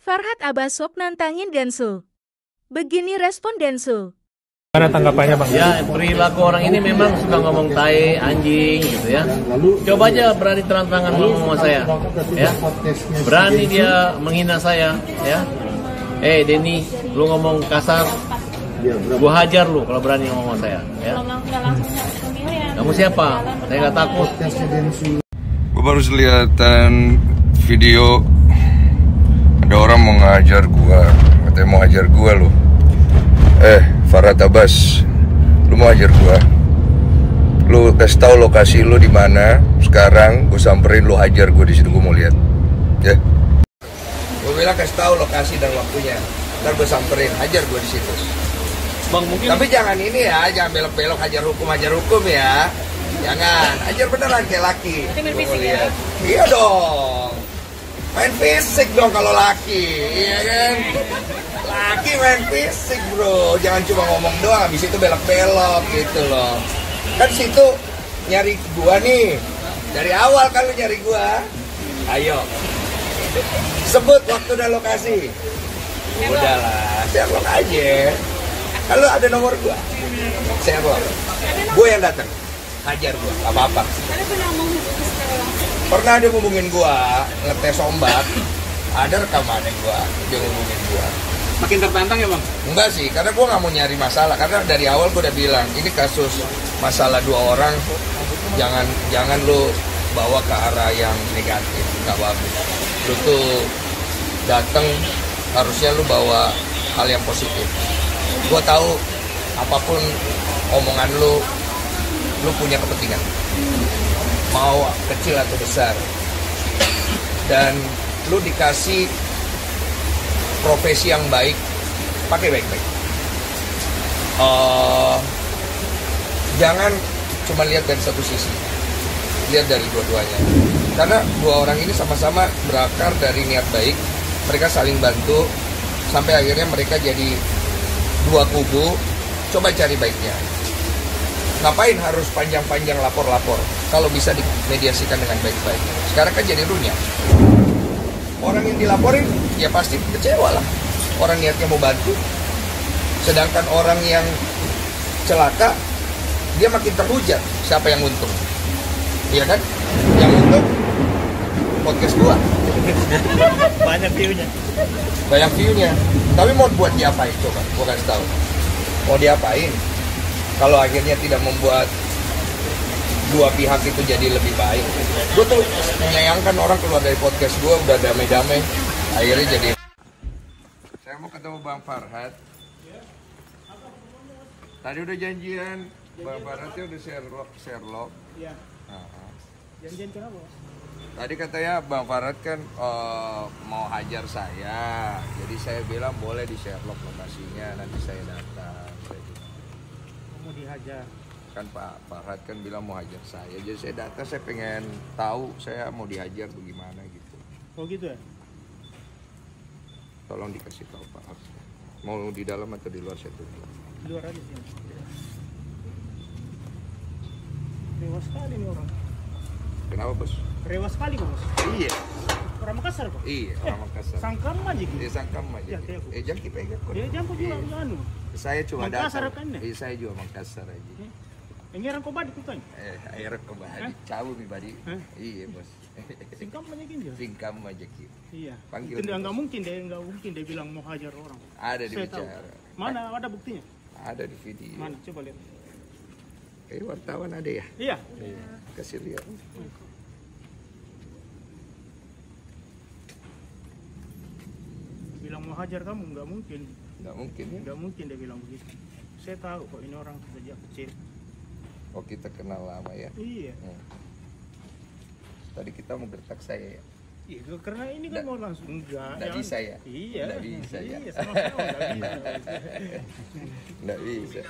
Farhad Abbas sok nantangin Denso. Begini respon Denso. Mana tanggapannya Bang? Ya, perilaku orang ini memang suka ngomong tai, anjing gitu ya. Coba aja berani terang-terangan ngomong sama saya, ya. Berani dia menghina saya, ya. Denny, lu ngomong kasar, gua hajar lu kalau berani ngomong sama saya, ya. Kamu siapa? Saya nggak takut. Gue baru kelihatan video ada orang mau ngajar gua, katanya mau hajar gua loh. Farhad Abbas, lu mau hajar gua? Lu kasih tahu lokasi lu di mana sekarang, gue samperin, lu hajar gua di situ, gua mau lihat. Ya. Gue bilang kasih tahu lokasi dan waktunya, ntar gue samperin, hajar gua di situ. Bang, mungkin. Tapi jangan ini ya, jangan belok-belok hajar hukum ya. Jangan, hajar beneran kayak laki. Main fisik ya? Iya dong. Main fisik dong kalau laki, iya kan? Laki main fisik bro, jangan cuma ngomong doang, habis itu belok-belok gitu loh. Kan situ nyari gua nih, dari awal kan lu nyari gua. Ayo, sebut waktu dan lokasi. Udahlah, Sherlock aja. Kalau ada nomor gua, Sherlock. Gua yang datang, hajar gua, gak apa-apa. Pernah dia ngomongin gua, ngetes ombak, ada rekamannya gua, dia ngomongin gua. Makin tertantang ya Bang? Enggak sih, karena gua nggak mau nyari masalah, karena dari awal gua udah bilang, ini kasus masalah dua orang, jangan lu bawa ke arah yang negatif, nggak bagus. Lu tuh dateng, harusnya lu bawa hal yang positif. Gua tahu apapun omongan lu punya kepentingan. Mau kecil atau besar, dan lu dikasih profesi yang baik, pakai baik-baik. Jangan cuma lihat dari satu sisi, lihat dari dua-duanya. Karena dua orang ini sama-sama berakar dari niat baik, mereka saling bantu, sampai akhirnya mereka jadi dua kubu. Coba cari baiknya. Ngapain harus panjang-panjang lapor-lapor kalau bisa dimediasikan dengan baik-baik? Sekarang kan jadi runyam. Orang yang dilaporin ya pasti kecewa lah. Orang niatnya mau bantu, sedangkan orang yang celaka dia makin terhujat. Siapa yang untung? Iya kan? Yang untung podcast gua. Banyak view-nya. Banyak view-nya. Tapi mau buat diapain coba? Gua kasih tahu. Mau diapain? Kalau akhirnya tidak membuat dua pihak itu jadi lebih baik. Gue tuh menyayangkan orang keluar dari podcast gue udah damai-damai, akhirnya jadi. Saya mau ketemu Bang Farhad. Tadi udah janjian, Bang Farhadnya udah Sherlock. Iya. Janjian kenapa? Tadi katanya Bang Farhad kan mau hajar saya, jadi saya bilang boleh di Sherlock lokasinya, nanti saya datang. Mau dihajar. Kan Pak Farhad kan bilang mau hajar saya, jadi saya datang, saya pengen tahu saya mau dihajar bagaimana gitu. Oh gitu ya? Tolong dikasih tahu Pak. Mau di dalam atau di luar saya tunggu. Di luar aja sih. Rewas sekali nih orang. Kenapa bos? Rewas sekali bos. Iya. Orang Makassar kok? Iya, orang Makassar. Sangkam aja gitu. Sangkam aja. Ya, kayak aku. Jangan kita ingat kok. Ya jangan juga anu. Saya cuma Makassar datang. kan ya? Saya juga Makassar aja. Yang ngerang kau badi tuh kan? Air kembali, cawu badi. Iya bos. Singkam aja gini. Singkam aja gitu. Iya. Panggil. Itu nggak mungkin dia bilang mau hajar orang. Ada di Saya tahu. bicara. Mana ada buktinya? Ada di video. Mana? Coba lihat. Wartawan ada ya? Iya. Kasih lihat. Bilang mau hajar kamu nggak mungkin. Nggak mungkin ya? Nggak mungkin dia bilang begitu. Saya tahu kok ini orang sejak kecil. Oh kita kenal lama ya? Iya. Tadi kita mau gertak saya ya? Iya, karena ini kan mau langsung enggak. Nggak bisa ya? Iya. Nggak bisa ya? Iya, sama-sama nggak bisa. Nggak bisa.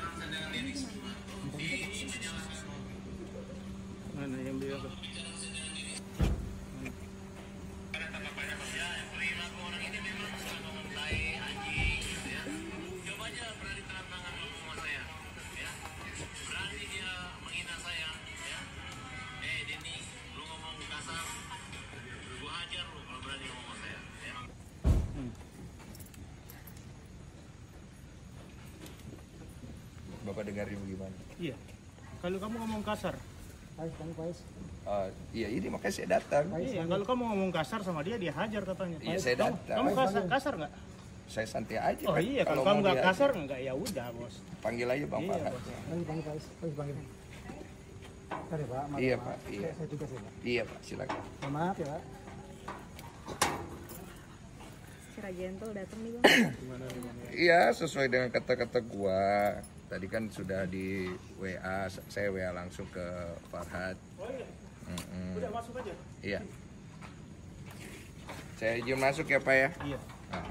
Mana yang bilang? Bapak dengarin bagaimana? Iya. Kalau kamu ngomong kasar. Iya, ini makanya saya datang. Iya, kalau kamu ngomong kasar sama dia hajar katanya. Iya, saya datang. Kamu kasar nggak? Saya santai aja. Oh kan. iya, kalau kamu nggak kasar nggak ya udah bos. Panggil aja Bang Farhat. Iya Pak, iya. Iya Pak, silakan. Maaf ya Pak. Secara gentle datang nih Bang. Iya, sesuai dengan kata-kata gua. Tadi kan sudah di WA, saya WA langsung ke Farhat. Oh iya. Udah masuk aja. Iya. Saya izin masuk ya Pak ya. Iya. Nah.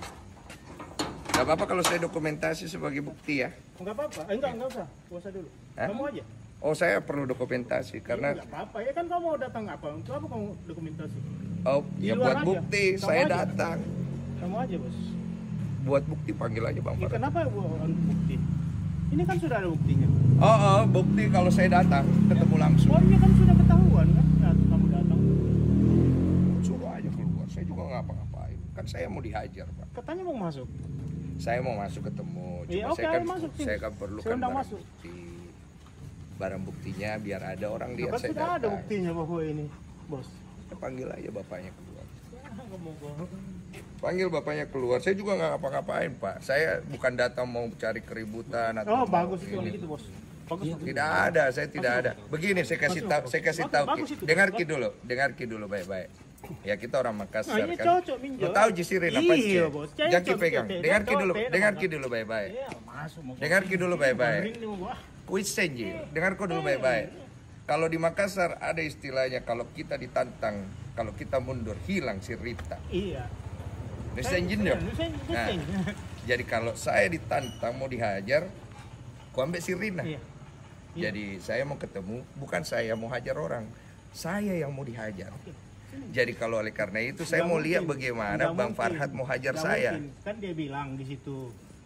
Gak apa-apa kalau saya dokumentasi sebagai bukti ya. Enggak apa-apa. Enggak usah. Puasa dulu. Hah? Kamu aja. Oh, saya perlu dokumentasi karena Enggak apa-apa. Ya kan kamu datang apa? Untuk apa kamu dokumentasi? oh Di ya luar buat aja. bukti Kamu saya aja. datang. Kamu aja bos. Buat bukti panggil aja Bang Ya, Farhat. kenapa bukti? Ini kan sudah ada buktinya. Oh, bukti kalau saya datang ketemu langsung. Oh iya kan sudah ketahuan kan? Nah, kamu datang. Suruh aja keluar. Saya juga nggak ngapa-ngapain. Kan saya mau dihajar Pak. Katanya mau masuk. Saya mau masuk ketemu. Cuma Iya, oke, saya kan ayo masuk, sini. saya kan perlukan Saya undang barang masuk. bukti. Barang buktinya biar ada orang Nah, lihat kan saya sudah ada datang. buktinya bahwa ini bos. Saya panggil aja bapaknya keluar. Kamu bohong. Panggil bapaknya keluar. Saya juga nggak ngapa-ngapain Pak. Saya bukan datang mau cari keributan atau Oh mau bagus itu ini. gitu bos. Bagus. Tidak ada, saya tidak ada. Begini saya kasih tahu, saya kasih tahu. Bagus itu. Dengarki dulu baik-baik. Ya kita orang Makassar Nah, ini kan. cocok, Minjo. Lo tahu Jisirin apa sih? Iya, Bos. Cocok, Jangan pegang. cocok. Dengarki dulu baik-baik. Iya, masuk mau. Dengarki dulu baik-baik. Ring nih, Bos. Kuis senji. Dengarku dulu baik-baik. Kalau di Makassar ada istilahnya kalau kita ditantang, kalau kita mundur hilang si Rita. Iya. Nusenjin ya. Nah, Nusen. jadi kalau saya ditantang mau dihajar, ku ambil si Rina. Iya. Jadi saya mau ketemu, bukan saya mau hajar orang, saya yang mau dihajar. Jadi kalau oleh karena itu saya Nggak mau lihat mungkin. bagaimana Nggak Bang mungkin. Farhat mau hajar Nggak saya. mungkin. Kan dia bilang di situ,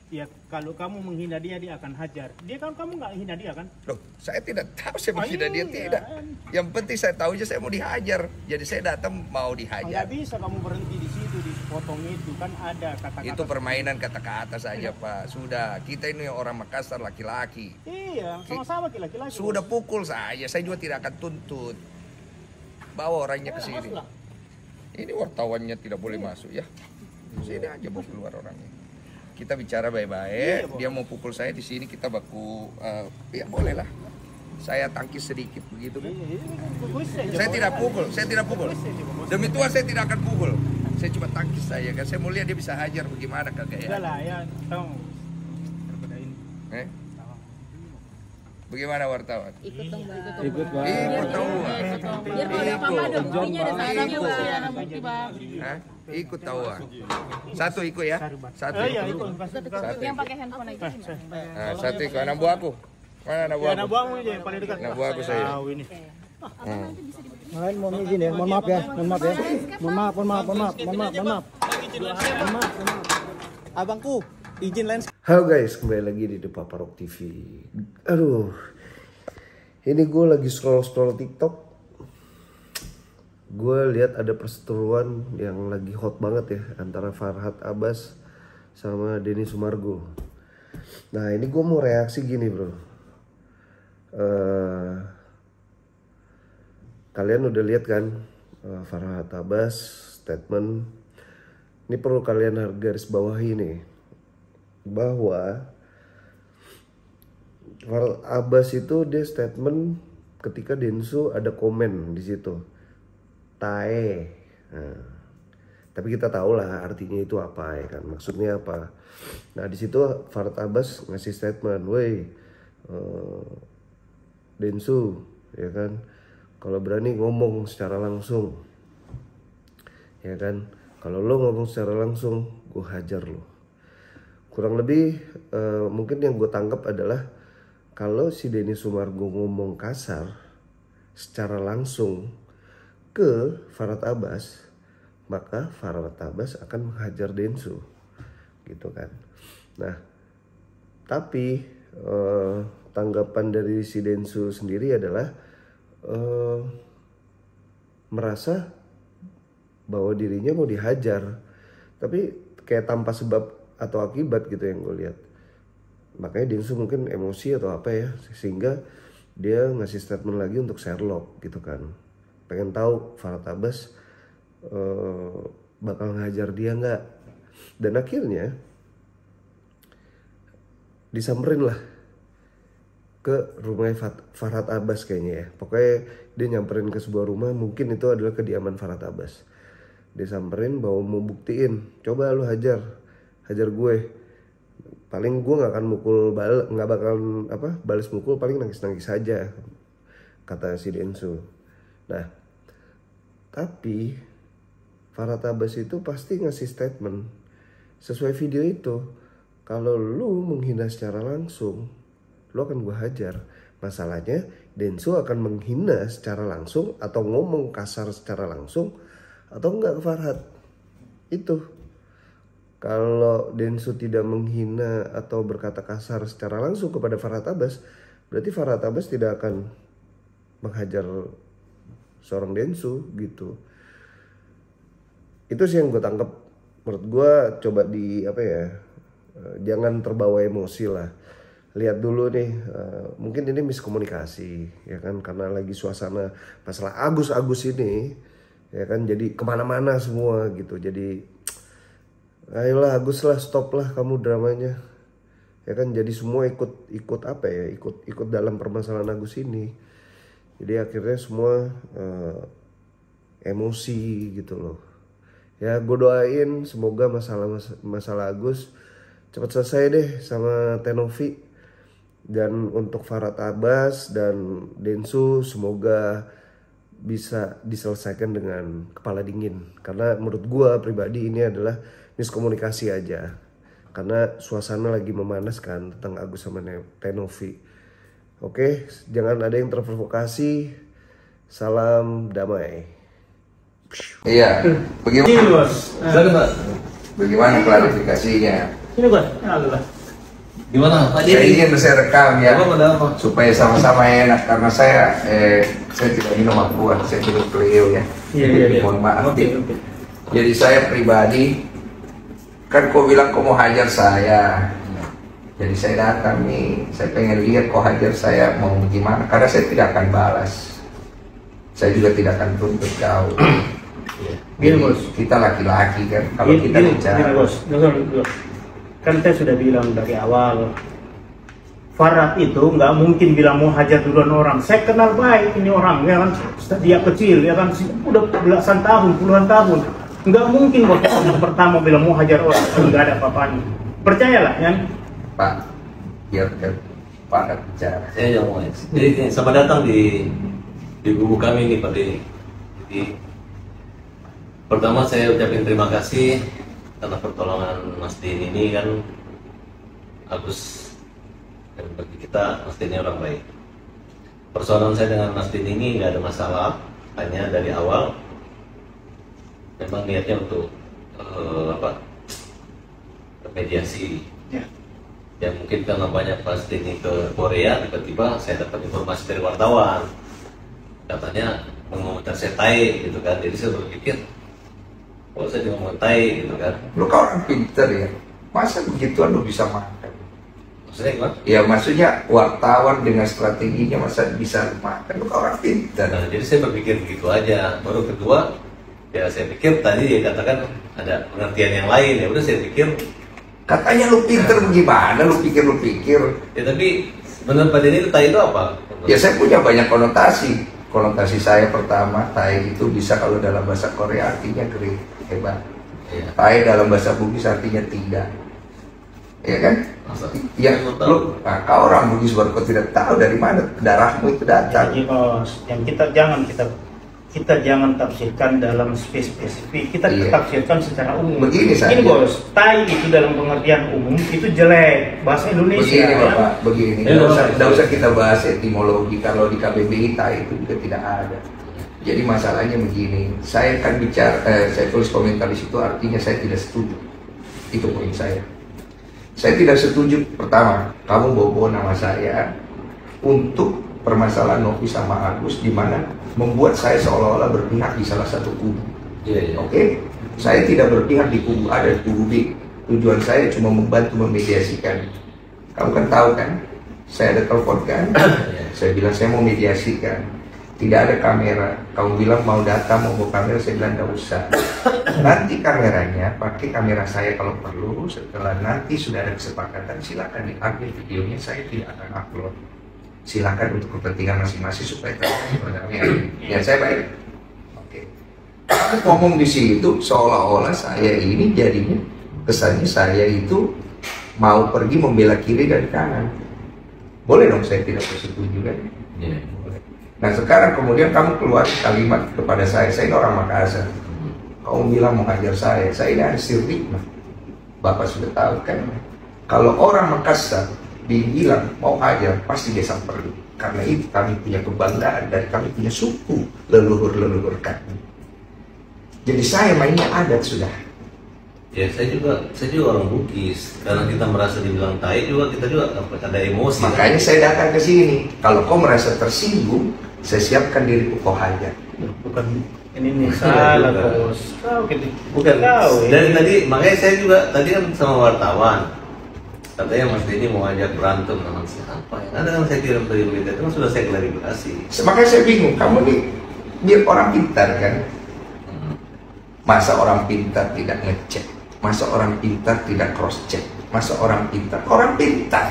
ya kalau kamu menghina dia akan hajar. Dia kan kamu nggak hina dia kan? Loh, saya tidak tahu saya menghina dia Iya. tidak. Yang penting saya tahu aja saya mau dihajar. Jadi saya datang mau Nggak dihajar. bisa kamu berhenti di situ di potong itu kan ada kata-kata. Itu permainan kata-kata saja Pak. Sudah, kita ini orang Makassar laki-laki. Iya, sama-sama laki-laki. Sudah pukul saja, saya juga tidak akan tuntut. Bawa orangnya ke sini. Masuklah. Ini wartawannya tidak boleh masuk ya. Sini aja bawa keluar orangnya. Kita bicara baik-baik. Iya, Dia mau pukul saya di sini kita baku. Ya boleh lah. Saya tangkis sedikit begitu kan. Saya tidak pukul, saya tidak pukul. Demi Tuhan saya tidak akan pukul. Saya cuma tangkis saja kan. Saya mau lihat dia bisa hajar bagaimana kagak Enggak ya. lah ya, tahu. Daripada ini. Bagaimana wartawan? Ikut dong Bang. Ikut Bang. Ikut tahu. Biar kalau ada apa-apa ada buktinya, ada saksinya Bang. Ada bukti Bang. Hah? Ikut tahu. Satu ikut ya. Satu Oh iya, ikut. itu kasih Satu Yang ikut. pakai handphone aja gimana? Nah, satu ikut. Anak buah aku. Mana anak buah Ya, anak aku? buahmu aja yang paling dekat. Anak buah aku saya. Tahu ini. Makanya mohon izin ya, mohon maaf ya, mohon maaf ya. Mohon maaf. Abangku, izin lens. Halo guys, kembali lagi di The Papa Rock TV. Aduh, ini gue lagi scroll TikTok. Gue lihat ada perseteruan yang lagi hot banget ya antara Farhat Abbas sama Denny Sumargo. Nah ini gue mau reaksi gini bro. Kalian udah lihat kan Farhat Abbas statement. Ini perlu kalian garis bawahi nih, bahwa Farhat Abbas itu dia statement ketika Densu ada komen di situ, tae. Nah, tapi kita tahu lah artinya itu apa ya kan, maksudnya apa. Nah di situ Farhat Abbas ngasih statement, woi Densu, ya kan, kalau berani ngomong secara langsung, ya kan. Kalau lo ngomong secara langsung, gue hajar lo. Kurang lebih mungkin yang gue tangkap adalah kalau si Denny Sumargo ngomong kasar secara langsung ke Farhat Abbas, maka Farhat Abbas akan menghajar Densu, gitu kan. Nah, tapi tanggapan dari si Densu sendiri adalah merasa bahwa dirinya mau dihajar, tapi kayak tanpa sebab atau akibat gitu yang gue lihat. makanya Densu mungkin emosi atau apa ya, sehingga dia ngasih statement lagi untuk Sherlock gitu kan, pengen tahu Farhad Abbas bakal ngajar dia nggak. Dan akhirnya disamperin lah ke rumah Farhad Abbas kayaknya ya. Pokoknya dia nyamperin ke sebuah rumah, mungkin itu adalah kediaman Farhad Abbas. Dia samperin bahwa mau buktiin, coba lu hajar gue. Paling gue nggak akan mukul nggak bakalan balas mukul, paling nangis saja, kata si Densu. Nah, tapi Farhad Abbas itu pasti ngasih statement sesuai video itu, kalau lu menghina secara langsung, lu akan gue hajar. Masalahnya Densu akan menghina secara langsung atau ngomong kasar secara langsung atau enggak ke Farhad. Itu kalau Densu tidak menghina atau berkata kasar secara langsung kepada Farhad Abbas, berarti Farhad Abbas tidak akan menghajar seorang Densu gitu. Itu sih yang gue tangkap. Menurut gue coba jangan terbawa emosi lah. Lihat dulu nih, mungkin ini miskomunikasi ya kan, karena lagi suasana masalah Agus ini ya kan, jadi kemana-mana semua gitu. Jadi ayolah Agus lah, stop lah kamu dramanya ya kan. Jadi semua ikut dalam permasalahan Agus ini. Jadi akhirnya semua emosi gitu loh. Ya gue doain semoga masalah Agus cepat selesai deh sama Tenovi. Dan untuk Farhad Abbas dan Densu semoga bisa diselesaikan dengan kepala dingin. Karena menurut gue pribadi ini adalah miskomunikasi aja. Karena suasana lagi memanas kan tentang Agus sama Tenovi. Oke, jangan ada yang terprovokasi. Salam damai. Iya, bagaimana klarifikasinya? Ini Bos, Gimana? Saya ingin saya rekam ya, supaya sama-sama enak, karena saya tidak minum aqua, saya minum Clio ya. Iya. Mohon maaf. Jadi saya pribadi, kan kau bilang kau mau hajar saya, jadi saya datang nih, saya pengen lihat kau hajar saya mau gimana, karena saya tidak akan balas, saya juga tidak akan tuntut kau. Gini Bos, kita laki-laki kan, kalau kita bicara. Gini Bos, dengar. Kan saya sudah bilang dari awal, Farhad itu nggak mungkin bilang mau hajar duluan orang. Saya kenal baik ini orang, ya kan, dia kecil, ya kan, udah belasan tahun, puluhan tahun. Nggak mungkin Bos yang pertama bilang mau hajar orang, nggak ada apa-apanya. Percayalah ya. Pak, biarkan Farhad bicara. Saya yang mau. Jadi sama datang di buku kami ini Pak Denny. Jadi pertama saya ucapin terima kasih karena pertolongan Mas Denny ini kan Agus, dan bagi kita Mas Denny orang baik. Persoalan saya dengan Mas Denny ini nggak ada masalah, hanya dari awal memang niatnya untuk mediasi. Ya mungkin karena banyak Mas Denny ke Korea, tiba-tiba saya dapat informasi dari wartawan katanya mengomentar saya tai gitu kan. Jadi saya berpikir kalau saya ngomong tai gitu kan. Lu kan orang pinter ya, masa begituan lu bisa makan? Maksudnya gimana? Ya maksudnya wartawan dengan strateginya masa bisa makan, lu kan orang pinter. Nah, jadi saya berpikir begitu aja. Baru kedua, ya saya pikir tadi dia katakan ada pengertian yang lain. Ya udah saya pikir katanya lu pinter bagaimana, lu pikir. ya tapi menurut Pak Denny itu tai itu apa? Ya saya punya banyak konotasi. Konotasi saya pertama, tai itu bisa kalau dalam bahasa Korea artinya great, hebat. Ya. Tai dalam bahasa Bugis artinya tidak. Ya kan? Masa? Ya, lu, kau orang Bugis baru kau tidak tahu dari mana darahmu itu datang. Jadi Bos, yang kita jangan tafsirkan dalam spesifik, kita tafsirkan secara umum. Begini saja. Ini Bos, tai itu dalam pengertian umum itu jelek, bahasa Indonesia. Begini ya. Bapak, begini. Tidak usah kita bahas etimologi, kalau di KBBI tai itu juga tidak ada. Jadi masalahnya begini, saya kan bicara, saya tulis komentar di situ artinya saya tidak setuju. Itu poin saya. Saya tidak setuju, pertama, kamu bawa nama saya untuk permasalahan Novi sama Agus, di mana membuat saya seolah-olah berpihak di salah satu kubu. Oke? Saya tidak berpihak di kubu A dan kubu B. Tujuan saya cuma membantu memediasikan. Kamu kan tahu kan, saya ada telepon kan, saya bilang saya mau mediasi kan, tidak ada kamera. Kamu bilang mau data, mau bawa kamera, saya bilang tidak usah. Nanti kameranya, pakai kamera saya kalau perlu. Setelah nanti sudah ada kesepakatan, silakan diambil videonya, saya tidak akan upload. Silakan untuk kepentingan masing-masing supaya ya saya baik. Oke. Kamu ngomong di situ seolah-olah saya ini jadinya kesannya saya itu mau pergi membela kiri dan kanan. Boleh dong saya tidak bersetuju kan? Ya, boleh. Nah sekarang kemudian kamu keluar kalimat kepada saya ini orang Makassar. Kamu bilang mau hajar saya ini ada sirrikmah. Bapak sudah tahu kan? Kalau orang Makassar dibilang mau hajar, pasti dia samperin. Karena itu kami punya kebanggaan dan kami punya suku leluhur-leluhur kami. Jadi saya mainnya adat sudah. Ya saya juga orang Bugis. Karena kita merasa dibilang tai juga, kita juga ada emosi. Makanya kan? Saya datang ke sini. Kalau kau merasa tersinggung, saya siapkan diriku kau hajar. Bukan ini salah bos. Bukan. Dari tadi makanya saya juga tadi kan sama wartawan. Katanya Mas Denny mau ajak berantem sama siapa ya? Ada kan saya kirim dari berita itu kan sudah saya klarifikasi. Makanya saya bingung. Kamu nih biar orang pintar kan? Masa orang pintar tidak ngecek? Masa orang pintar tidak cross check? Masa orang pintar? Orang pintar.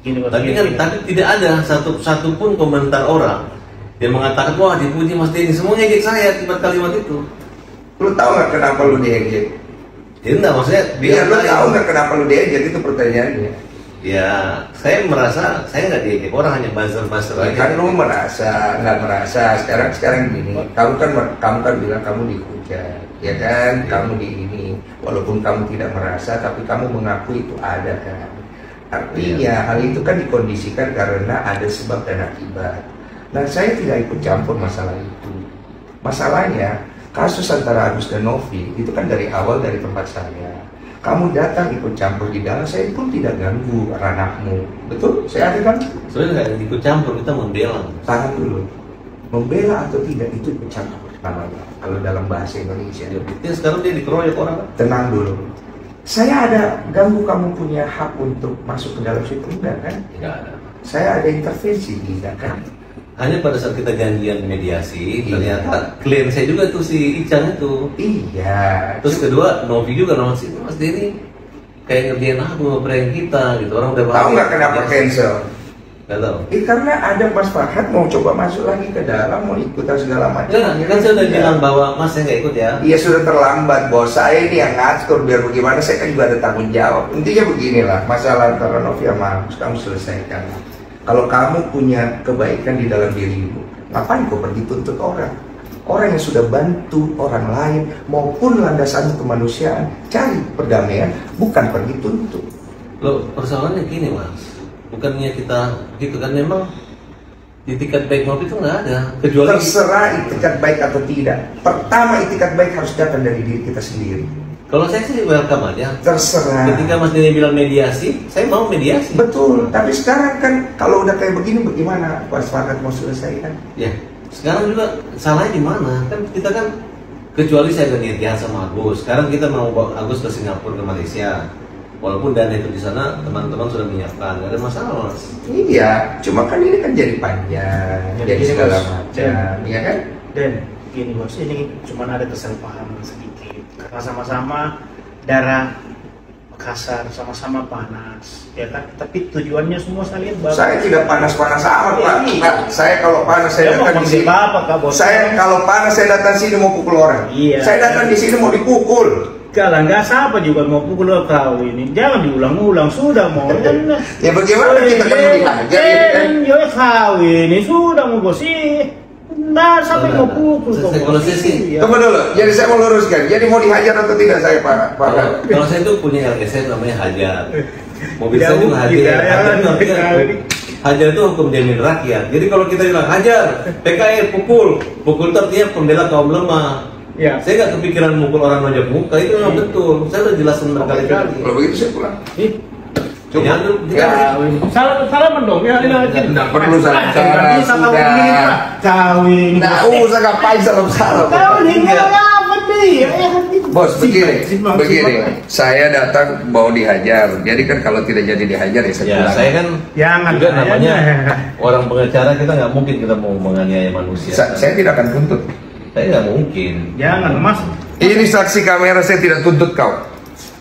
Tapi kan tapi tidak ada satu pun komentar orang yang mengatakan wah dipuji Mas Denny, semua ngejek saya akibat kalimat itu. Lu tahu nggak kenapa lu diejek? Ya enggak, maksudnya biar lu tahu nggak kenapa lu diejek, itu pertanyaannya. Ya saya merasa saya nggak diejek, orang hanya buzzer aja. Kan lu merasa nggak merasa sekarang gini. Kamu kan bilang kamu dihujat, ya kan? Kamu di ini, walaupun kamu tidak merasa, tapi kamu mengaku itu ada kan? Artinya hal itu kan dikondisikan karena ada sebab dan akibat. Nah saya tidak ikut campur masalah itu. Masalahnya kasus antara Agus dan Novi itu kan dari awal dari tempat saya. Kamu datang ikut campur di dalam, saya pun tidak ganggu ranahmu. Betul? Saya ada kan? Sebenarnya nggak ikut campur, kita membela. Tahan dulu. Membela atau tidak itu ikut campur namanya. Kalau dalam bahasa Indonesia. Ya, sekarang dia dikeroyok orang. Tenang dulu. Saya ada ganggu kamu punya hak untuk masuk ke dalam situ enggak kan? Enggak ada. Saya ada intervensi tidak kan? Hanya pada saat kita janjian mediasi, ternyata klien saya juga tuh si Icang itu. Iya. Terus kedua, Novi juga nama si Mas Denny kayak ngerjain aku ngeprank kita gitu. Orang udah tahu nggak kenapa cancel? Nggak tahu. Karena ada Mas Farhad mau coba masuk lagi ke dalam, mau ikutan segala macam. Ya, kan saya udah bilang bahwa Mas saya nggak ikut ya. Iya sudah terlambat bos. Saya ini yang ngatur biar bagaimana. Saya kan juga ada tanggung jawab. Intinya beginilah, masalah antara Novi sama Agus kamu selesaikan. Kalau kamu punya kebaikan di dalam dirimu, ngapain kau pergi tuntut orang? Orang yang sudah bantu orang lain maupun landasan kemanusiaan, cari perdamaian, bukan pergi tuntut. Loh, persoalannya gini Mas, bukannya kita gitu kan, memang itikat baik Novi itu nggak ada. Kecuali terserah itikat baik atau tidak. Pertama itikat baik harus datang dari diri kita sendiri. Kalau saya sih welcome aja. Terserah. Ketika Mas Denny bilang mediasi, saya mau mediasi. Betul. Tapi sekarang kan kalau udah kayak begini bagaimana Mas Farhad mau selesaikan? Ya. Sekarang juga salahnya di mana? Kan kita kan kecuali saya gantian sama Agus. Sekarang kita mau bawa Agus ke Singapura, ke Malaysia. Walaupun dana itu di sana teman-teman sudah menyiapkan, nggak ada masalah Mas. Iya. Cuma kan ini kan jadi panjang, jadi segala macam, ya kan? Dan gini bos, ini cuma ada kesalahpahaman sedikit. Karena sama-sama darah Makassar, sama-sama panas, ya kan? Tapi tujuannya semua saya lihat bagus. Saya tidak panas-panas amat, Pak. Nah, saya kalau panas saya datang di sini. Saya kalau panas saya datang sini mau pukul orang. Iya. Saya datang di sini mau dipukul. Kalau nggak siapa juga mau pukul kau ini. Jangan diulang-ulang, sudah mau. Ya bagaimana kita kan mau dihajar ya kan? Ya kau ini sudah mau gosip. Nah, sampai mau pukul. Kalau saya sih, tunggu dulu. Jadi saya mau luruskan. Jadi mau dihajar atau tidak saya Pak? Kalau saya itu punya LGS namanya hajar. Mobil saya juga hajar. Hajar itu hukum jamin rakyat. Jadi kalau kita bilang hajar, PKI pukul itu artinya pembela kaum lemah. Ya. Saya nggak kepikiran mukul orang nonjok muka, itu memang betul. Saya udah jelasin berkali-kali. Kalau begitu saya pulang. Coba. Salaman dong. Ya, tidak perlu salam-salam. Kawin. Nggak usah ngapain salam-salam. Kawin apa nih? Bos, begini, saya datang mau dihajar. Jadi kan kalau tidak jadi dihajar ya saya Ya, pulang. saya kan Jangan, juga namanya ya. orang pengacara, kita nggak mungkin kita mau menganiaya manusia. Saya tidak akan tuntut. Saya nggak mungkin. Jangan, Mas. Ini saksi kamera, saya tidak tuntut kau.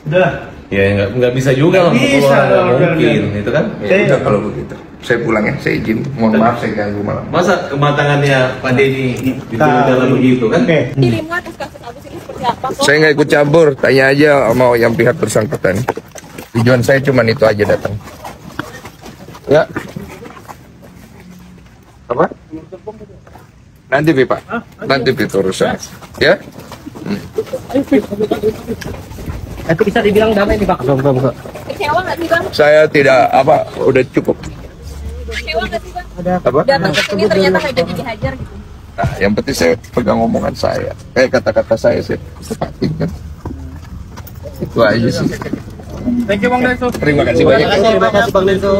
Udah. Ya nggak bisa juga lah, Nggak mukul bisa orang, nggak kalau mungkin, udah. itu kan? Ya udah kalau begitu. Saya pulang ya, saya izin. Mohon maaf saya ganggu malam. Masa kematangannya Pak Denny dalam begitu kan? Oke. Dirimu atas kasus Agus ini seperti apa? Kok? Saya nggak ikut campur, tanya aja sama yang pihak bersangkutan. Tujuan saya cuma itu aja datang. Ya. Apa? Nanti Pak. Nanti itu urusan. Ya. Itu bisa dibilang damai nih Pak. Kecewa nggak sih bang? Saya tidak apa, udah cukup. Kecewa nggak sih bang? Apa? Datang ke sini ternyata nggak jadi dihajar gitu. Nah, yang penting saya pegang omongan saya. Kata-kata saya tepatin kan. Itu aja sih. Thank you Bang Denso. Terima kasih banyak. Terima kasih Bang Denso.